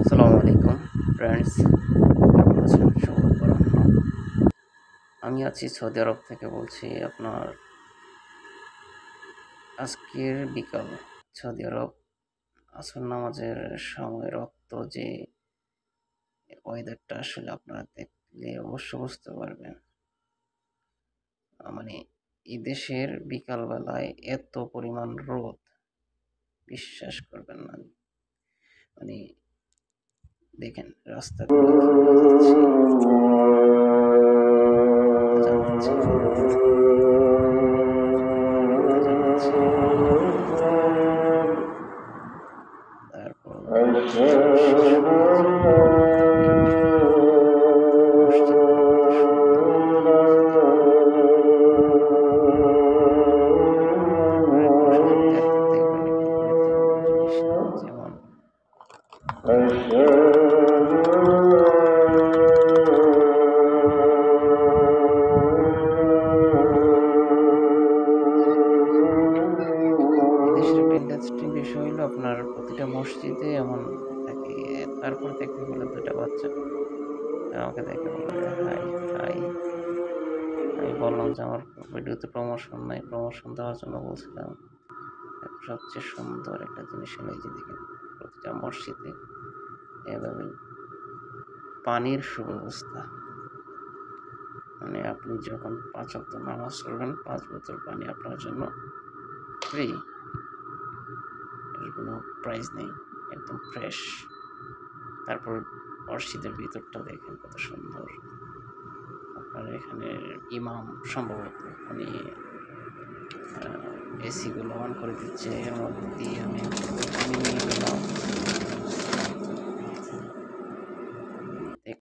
আসসালামু আলাইকুম ফ্রেন্ডস, কেমন আছেন? শুভ অপরাহ্ন। আমি আছি সৌদি আরব থেকে বলছি। আপনার আজকের বিকাল সৌদি আরব আসর নামাজের সময় রক্ত যে ওয়েদারটা আসলে আপনারা দেখলে অবশ্য বুঝতে পারবেন। মানে এই দেশের বিকালবেলায় এত পরিমাণ রোদ, বিশ্বাস করবেন না। মানে দেখেন রাস্তাগুলো কি যাচ্ছে, জানাচ্ছে জানাচ্ছে তারপর শেষ হয়ে যায়। মসজিদগুলো কত সুন্দর লাগছে মসজিদটা একদিন দেখবেন একটু গুরুত্বপূর্ণ জিনিস, যেমন দেশের একটা ইন্টারেস্টিং বিষয় হলো আপনার প্রতিটা মসজিদে এমন থাকে। তারপর দেখতে পেলো দুটা বাচ্চা আমাকে দেখে বললো যে হাই হাই। আমি বললাম যে আমার ভিডিওতে প্রমোশন নাই, প্রমোশন দেওয়ার জন্য বলছিলাম। সবচেয়ে সুন্দর একটা জিনিস হলো এই যে দেখেন প্রতিটা মসজিদে এভাবে পানির সুব্যবস্থা। মানে আপনি যখন ৫ ওয়াক্ত নামাজ পড়বেন ৫ বোতল পানি আপনার জন্য ফ্রি, এর কোনো প্রাইস নেই, একদম ফ্রেশ। তারপর মসজিদের ভিতরটা দেখেন কত সুন্দর। আপনার এখানে ইমাম সম্ভবত উনি এসিগুলো অন করে দিচ্ছে, এর মধ্যে দিয়ে আমি পানি নিয়ে গেলাম।